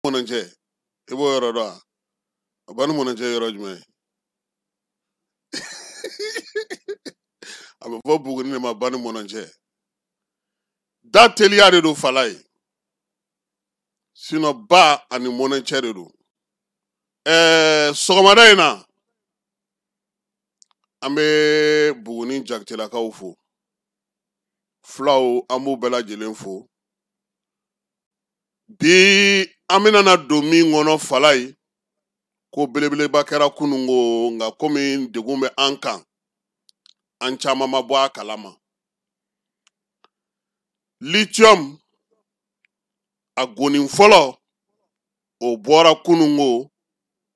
mɔnɛncɛ i b'o yɔrɔ dɔn a bani mɔnɛncɛ yɔrɔ jumɛn a bɛ fɔ Buguni de ma bani mɔnɛncɛ da teliya de don fala ye sinon ba ani mɔnɛncɛ de don sɔgɔmada in na an bɛ Buguni Jakitelakaw fo fulaw an b'u bɛɛ lajɛlen fo bi an bɛna don min kɔnɔ fala ye ko belebeleba kɛra kunungo nka komi degun bɛ an kan an caman ma bɔ a kalama lithium a goni fɔlɔ o bɔra kunungo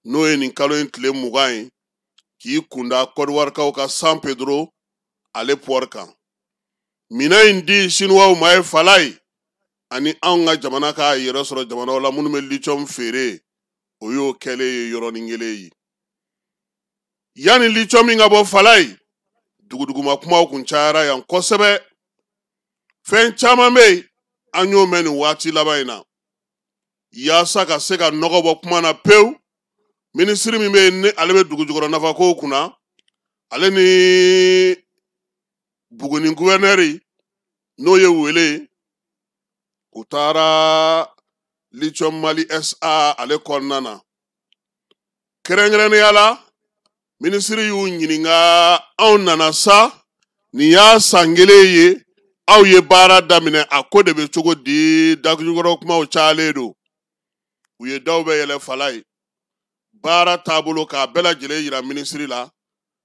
n'o ye nin kalo in tile 20 ye k'i kunda kɔdiwarikaw ka San Pedro ale port kan minɛn in di chinois ma ye fala ye ani anw ka jamana k'a yɛrɛ sɔrɔ jamanaw la minnu bɛ lithium feere o y'o kɛlen ye yɔrɔnin kelen ye yanni lithium min ka bɔ fala ye duguduguma kumaw kun cayara yan kosɛbɛ fɛn caman bɛ yen an y'o mɛn nin waati laban in na yaasa ka se ka nɔgɔ bɔ kuma na pewu minisiri min bɛ yen ni ale bɛ dugujukɔrɔ nafakow kunna ale ni Buguni gouverneur n'o ye wele u taara lithium Mali SA ale kɔnɔna na kɛrɛnkɛrɛnnenya la minisiri y'u ɲininka anw nana sa nin y'a san kelen ye aw ye baara daminɛ a ko de bɛ cogo di dagujukɔrɔ kumaw cayalen don u ye daw bɛ yɛlɛ fala ye baara taabolo k'a bɛɛ lajɛlen yira minisiri la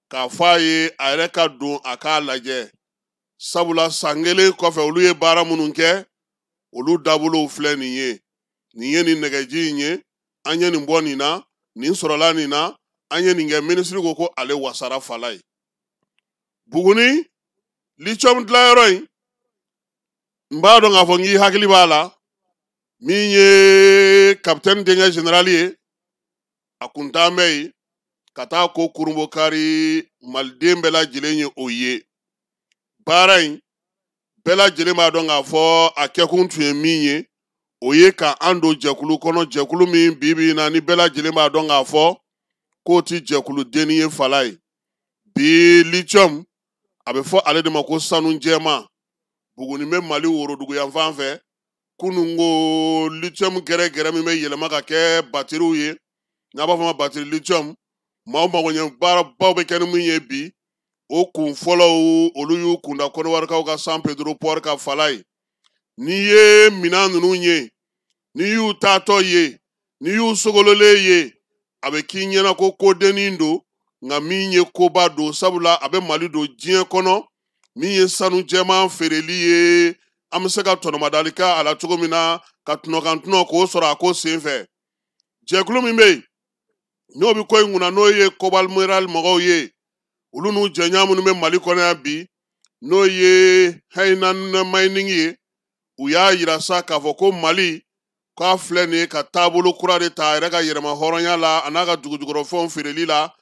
k'a fɔ a ye a yɛrɛ ka don a k'a lajɛ sabula san kelen kɔfɛ olu ye baara minnu kɛ olu dabolow filɛ nin ye nin nɛgɛji in ye an ye nin bɔ nin na nin sɔrɔla nin na an ye nin kɛ minisiri ko ale wasara fala ye Buguni lithium dilanyɔrɔ in n b'a dɔn k'a fɔ n k'i hakili b'a la min ye capitaine denkɛ général ye a kun t'an bɛ yen ka taa ko kurunbokari maliden bɛɛ lajɛlen ye o ye baara in bɛɛ lajɛlen b'a dɔn k'a fɔ a kɛkun tun ye min ye o ye ka an don jɛkulu kɔnɔ jɛkulu min bi na ni bɛɛ lajɛlen b'a dɔn k'a fɔ k'o ti jɛkulu denni ye fala ye bi lithium a bɛ fɔ ale de ma ko sanu jɛma Buguni bɛ Mali worodugu yan fan fɛ kunungo lithium gɛrɛgɛrɛ min bɛ yɛlɛma ka kɛ batteriw ye n'a b'a fɔ ma batteri lithium maaw magoɲɛ baarabaw bɛ kɛ ni min ye bi o kun fɔlɔw olu y'u kunda kɔdiwarikaw ka San Pedro port ka fala ye n'i ye minɛn ninnu ye n'i y'u taatɔ ye n'i y'u sogololen ye a bɛ k'i ɲɛna ko kodennin don nka min ye koba don sabula a bɛ Mali don diɲɛ kɔnɔ min ye sanu jɛman feereli ye an bɛ se ka tɔnɔmadali kɛ a la cogo min na ka tɔnɔkantɔnɔ k'o sɔrɔ a ko senfɛ jɛkulu min bɛ yen n'o bɛ ko in kunna n'o ye cobalt mineral mɔgɔw ye olu n'u jɛɲɔgɔn minnu bɛ Mali kɔnɔ yan bi n'o ye Hainan Mining ye u y'a yira sa k'a fɔ ko Mali k'a filɛ nin ye ka taabolo kura de ta a yɛrɛ ka yɛrɛma hɔrɔnya la a n'a ka dugujukɔrɔfɛnw feereli la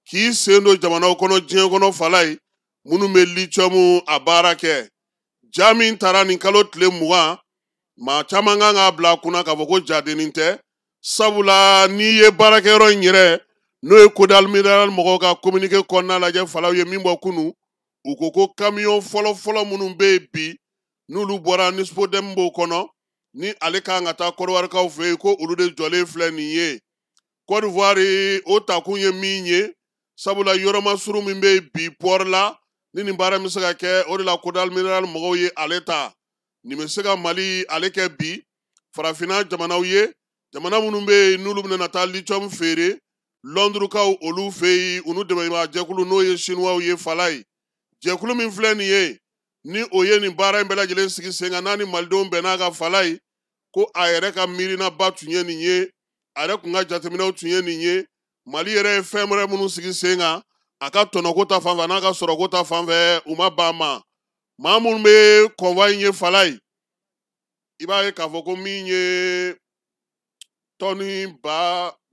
k'i sen don jamanaw kɔnɔ diɲɛ kɔnɔ fala ye minnu bɛ lithium a baara kɛ ja min taara nin kalo tile 20 maa caman kan k'a bila a kunna k'a fɔ ko jadennin tɛ sabula n'i ye baarakɛyɔrɔ in yɛrɛ n'o ye Kodal Mineral mɔgɔw ka communiqué kɔnɔna lajɛ falaw ye min bɔ kunu u ko camion fɔlɔfɔlɔ minnu bɛ yen bi n'olu bɔra Nispodem b'o kɔnɔ ni ale kan ka taa kɔdiwarikaw fɛ yen ko olu de jɔlen filɛ nin ye Côte d'Ivoire o takun ye min ye sabula yɔrɔma suru min bɛ bi port la ni nin baara bɛ se ka kɛ o de la Kodal Mineral mɔgɔw ye ale ta nin bɛ se ka Mali ale kɛ bi farafinna jamanaw ye jamana minnu bɛ yen n'olu bɛna taa lithium feere Lɔndurukaw olu fɛ yen olu dɛmɛbaga jɛkulu n'o ye chinois ye fala ye jɛkulu min filɛ nin ye ni o ye nin baara in bɛɛ lajɛlen sigi sen kan n'a ni malidenw bɛnn'a ka fala ye ko a yɛrɛ ka miirinaba tun ye nin ye a yɛrɛ kun ka jateminɛw tun ye nin ye Mali yɛrɛ ye fɛn wɛrɛ minnu sigi sen kan a ka tɔnɔko ta fanfɛ n'a ka sɔrɔko ta fanfɛ u ma ban ma maa minnu bɛ convoi in ye fala ye i b'a ye k'a fɔ ko min ye tɔni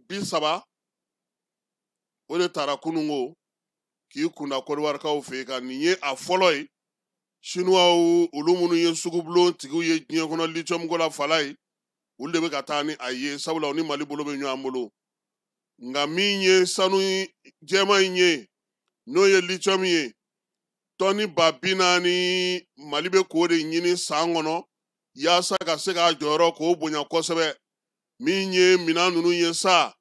30,000 o de taara kunungo k'i kunda kɔdiwarikaw fɛ yen ka nin ye a fɔlɔ ye chinois olu minnu ye sugubulon tigiw ye diɲɛ kɔnɔ lithium ko la fala ye olu de bɛ ka taa ni a ye sabula ni Mali bolo bɛ ɲɔgɔn bolo nka min ye sanu jɛman in ye n'o ye lithium ye tɔni 40,000 Mali bɛ k'o de ɲini san kɔnɔ yaasa ka se k'a jɔyɔrɔ k'o bonya kosɛbɛ min ye minan ninnu ye sa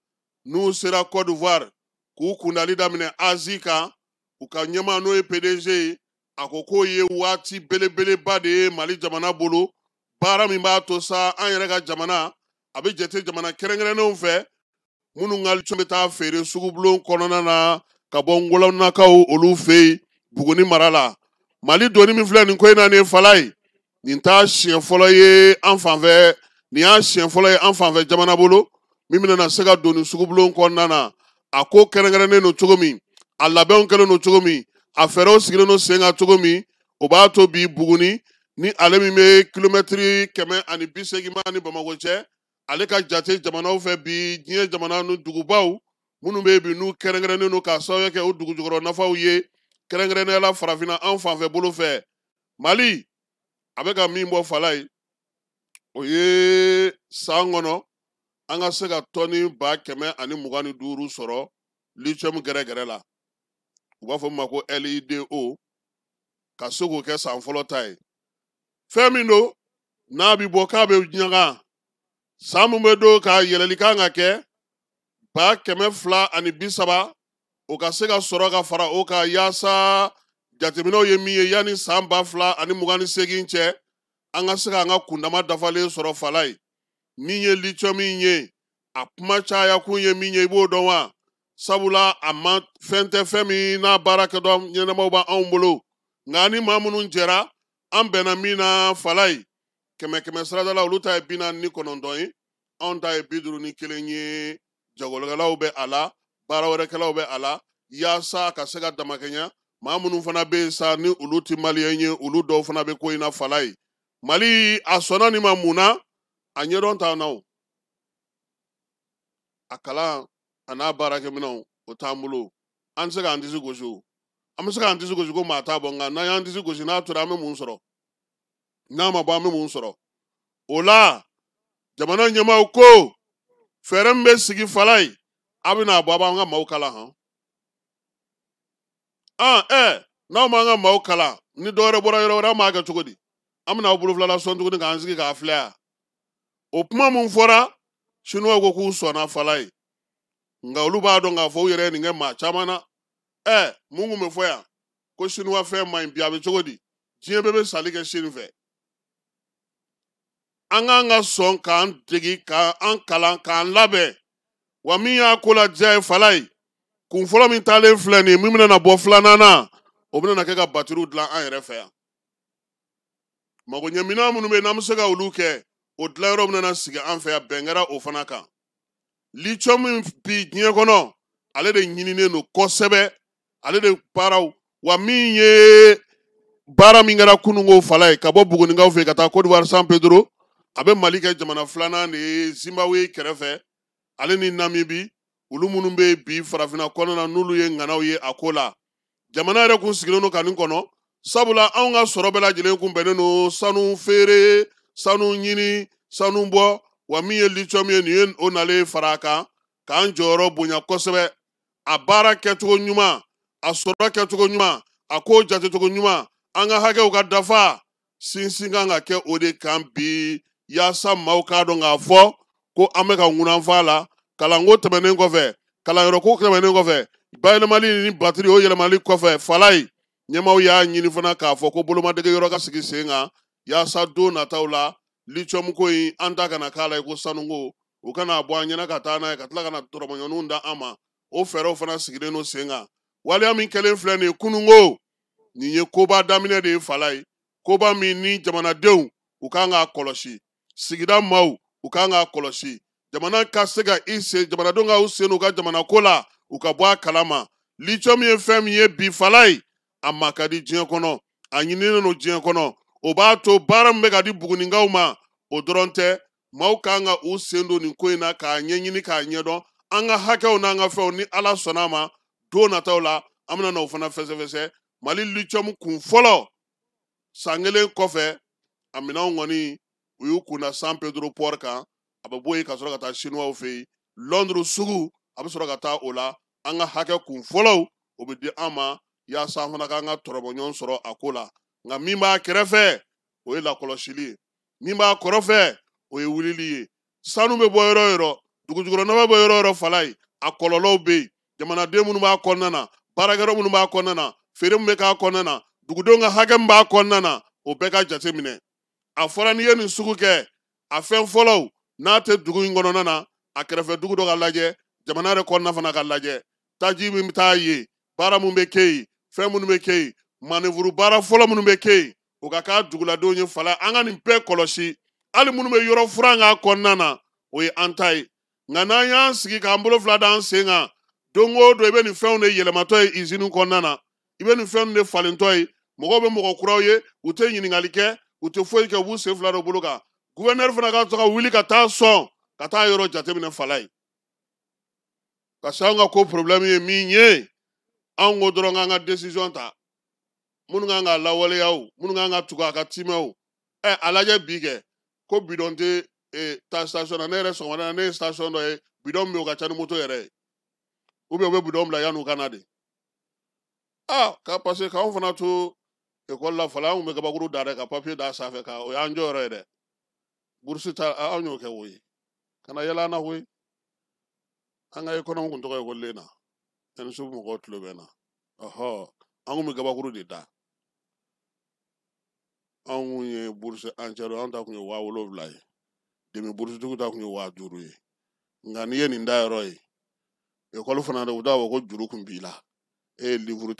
n'u sera Côte d'Ivoire k'u kundali daminɛ Asie kan u ka ɲɛmaa n'o ye PDG ye a ko k'o ye waati belebeleba de ye Mali jamana bolo baara min b'a to sa an yɛrɛ ka jamana a bɛ jate jamana kɛrɛnkɛrɛnnenw fɛ minnu ka lithium bɛ taa feere sugubulon kɔnɔna na ka bɔ ngɔlɔnakaw olu fɛ yen Buguni mara la Mali doni min filɛ nin ko in na nin ye fala ye nin t'a siɲɛ fɔlɔ ye an fanfɛ nin y'a siɲɛ fɔlɔ ye an fanfɛ jamana bolo min bɛna se ka don nin sugubulon kɔnɔna na a ko kɛrɛnkɛrɛnnen don cogo min a labɛnw kɛlen don cogo min a fɛɛrɛw sigilen don sen kan cogo min o b'a to bi Buguni ni ale min bɛ kilomɛtiri 180 ni Bamakɔ cɛ ale ka jate jamanaw fɛ bi diɲɛ jamana ni dugubaw minnu bɛ bi n'u kɛrɛnkɛrɛnnen don k'a sababu kɛ o dugujukɔrɔ nafaw ye kɛrɛnkɛrɛnnenya la farafinna an fanfɛ bolo fɛ Mali a bɛ ka min bɔ fala ye o ye san kɔnɔ an ka se ka tɔni 125 sɔrɔ lithium gɛrɛgɛrɛ la u b'a fɔ min ma ko LIDO ka se k'o kɛ san fɔlɔ ta ye fɛn min don n'a bɛ bɔ k'a bɛ ɲaga san mun bɛ don ka yɛlɛli kan ka kɛ 230 o ka se ka sɔrɔ ka fara o kan yaasa jateminɛw ye min ye yanni san 2028 cɛ an ka se k'an ka kundama dafalen sɔrɔ fala ye min ye lithium ye a kuma caya kun ye min ye i b'o dɔn wa sabula a ma fɛn tɛ fɛn min n'a baara kɛ dɔn ɲɛnamaw b'anw bolo nka ni maa minnu jɛra an bɛnna min na fala ye 100 sarada la olu ta ye 49 ye anw ta ye 51 ye jagokɛlaw bɛ a la baara wɛrɛkɛlaw bɛ a la yaasa ka se ka damakɛɲɛ maa minnu fana bɛ yen sa ni olu tɛ maliyɛn ye olu dɔw fana bɛ ko in na fala ye Mali a sɔnna nin ma mun na a ɲɛdɔn t'an na o a kalan a n'a baarakɛminɛnw o t'an bolo an tɛ se k'an disi gosi o an bɛ se k'an disi gosi ko maa t'a bɔ nka n'an y'an disi gosi n'a tora an bɛ mun sɔrɔ n'a ma bɔ an bɛ mun sɔrɔ o la jamana ɲɛmaaw ko fɛɛrɛ min bɛ sigi fala ye a bɛna bɔ a b'an ka maaw kalan n'aw m'an ka maaw kalan ni dɔwɛrɛ bɔra yɔrɔ wɛrɛ an b'a kɛ cogo di an bɛna aw bolofilala sɔn tuguni k'an sigi k'a filɛ yan o kuma mun fɔra siniwaw ko k'u sɔnna fala ye nka olu b'a dɔn k'a fɔ u yɛrɛ ye nin kɛ maa caman na mun kun bɛ fɔ yan ko siniwa fɛn man ɲi bi a bɛ cogo di diɲɛ bɛɛ bɛ sali kɛ sini fɛ an k'an ka sɔn k'an degi k'an kalan k'an labɛn wa min y'a ko la diya ye fala ye kun fɔlɔ min taalen filɛ nin ye min bɛna bɔ filanan na o bɛna kɛ ka batiriw dilan an yɛrɛ fɛ yan magoɲɛminɛn minnu bɛ yen n'an bɛ se ka olu kɛ o dilanyɔrɔ bɛna sigi an fɛ yan bɛn kɛra o fana kan lithium min bi diɲɛ kɔnɔ ale de ɲininen don kosɛbɛ ale de baaraw wa min ye baara min kɛra kununko fala ye ka bɔ Bugunikaw fɛ ka taa Côte d'Ivoire San Pedro a bɛ Mali kɛ jamana filanan de ye Zimbabwe kɛrɛfɛ ale ni Namibi olu minnu bɛ bi farafinna kɔnɔna na n'olu ye ŋanaw ye a ko la jamana yɛrɛ kun sigilen don ka nin kɔnɔ sabula anw ka sɔrɔ bɛɛ lajɛlen kun bɛnnen don sanu feere sanu ɲini sanu bɔ wa min ye lithium ye nin ye o nalen fara a kan k'an jɔyɔrɔ bonya kosɛbɛ a baara kɛcogo ɲuman a sɔrɔ kɛcogo ɲuman a ko jatecogo ɲuman an ka hakɛw ka dafa sinsin kan ka kɛ o de kan bi yaasa maaw k'a dɔn k'a fɔ ko an bɛ ka ŋunanfa la kalanko tɛmɛnen kɔfɛ kalanyɔrɔko tɛmɛnen kɔfɛ bayɛlɛmali ni batiri o yɛlɛmali kɔfɛ fala ye ɲɛmaaw y'a ɲini fana k'a fɔ ko bolomadege yɔrɔ ka sigi sen kan yaasa don nataw la lithium ko in an ta kana k'a la ko sanuko u kana bɔ an ɲɛna ka taa n'a ye ka tila ka na tɔrɔmɔɲɔninw da an ma o fɛɛrɛw fana sigilen don sen kan waleya min kɛlen filɛ nin ye kununko nin ye koba daminɛ de ye fala ye koba min ni jamanadenw u kan k'a kɔlɔsi sigida maaw u kan k'a kɔlɔsi jamana ka se ka jamanadenw ka u sen u ka jamana ko la u ka bɔ a kalama lithium ye fɛn min ye bi fala ye a ma ka di diɲɛ kɔnɔ a ɲininen don diɲɛ kɔnɔ o b'a to baara min bɛ ka di Bugunikaw ma o dɔrɔn tɛ maaw kan ka u sen don nin ko in na k'a ɲɛɲini k'a ɲɛdɔn an ka hakɛw n'an ka fɛnw ni Ala sɔnna a ma don nataw la an bɛna o fana fɛsɛfɛsɛ Mali lithium kun fɔlɔ san 1 kɔfɛ a minɛnw kɔni u y'u kunna San Pedro port kan a bɛ bɔ yen ka sɔrɔ ka taa chinois fɛ yen Londres sugu a bɛ sɔrɔ ka taa o la an ka hakɛ kun fɔlɔw o bɛ di an ma yaasa an fana k'an ka tɔrɔbɔɲɔgɔn sɔrɔ a ko la nka min b'a kɛrɛfɛ o ye lakɔlɔsili ye min b'a kɔrɔfɛ o ye wulili ye sanu bɛ bɔ yɔrɔ o yɔrɔ dugujukɔrɔnama bɛ yɔrɔ o yɔrɔ fala ye a kɔlɔlɔw bɛ yen jamanaden minnu b'a kɔnɔna na baarakɛyɔrɔ minnu b'a kɔnɔna na feere min bɛ k'a kɔnɔna na dugudenw ka hakɛ min b'a kɔnɔna na o bɛɛ ka jate minɛ a fɔra n'i ye nin sugu kɛ a fɛn fɔlɔw n'a tɛ dugu in kɔnɔna na a kɛrɛfɛ dugu dɔ ka lajɛ jamana yɛrɛ kɔnɔna fana ka lajɛ taji min bɛ taa yen baara mun bɛ kɛ yen fɛn minnu bɛ kɛ yen manevuru baara fɔlɔ minnu bɛ kɛ yen o ka k'a duguladenw ye fala an ka nin bɛɛ kɔlɔsi hali minnu bɛ yɔrɔ furan k'a kɔnɔna na o ye an ta ye nka n'an y'an sigi k'an bolo fila da an sen kan don o don i bɛ nin fɛnw de yɛlɛmatɔ ye izini kɔnɔna na i bɛ nin fɛnw de falentɔ ye mɔgɔw bɛ mɔgɔ kuraw ye u tɛ ɲininkali kɛ u tɛ foyi kɛ u b'u sen fila dɔ bolo kan guvɛrnɛri fana ka to ka wuli ka taa sɔn ka taa yɔrɔ jateminɛ fala ye parce que anw ka ko problème ye min ye anw ko dɔrɔn k'an ka décision ta minnu kan ka lawaleya o minnu kan ka tugu a ka timɛ o a lajɛ bi kɛ ko bidɔn tɛ taa station na ne yɛrɛ sɔgɔmada ne ye station dɔ ye bidɔn min bɛ yen o ka ca ni moto yɛrɛ ye ou bien u bɛ bidɔn bila yanni u ka na de ka parce que k'anw fana to ekɔli la fɔlɔ anw tun bɛ kabakuru da dɛ ka papiye da sanfɛ ka o y'an jɔyɔrɔ ye dɛ burusi ta anw y'o kɛ o ye kana yɛlɛ an na koyi an ka ekɔnɔmu tun tɔgɔ ye ekɔliden na ɛnisufu mɔgɔw tulo bɛ n na an kun bɛ kabakuru de da anw kun ye burusi an cɛ dɔn anw ta kun ye 7,000 ye demi burusitigiw ta kun ye 5,000 ye nka n'i ye nin da yɔrɔ ye ekɔli fana u t'a fɔ ko juru kun b'i la e ye livuru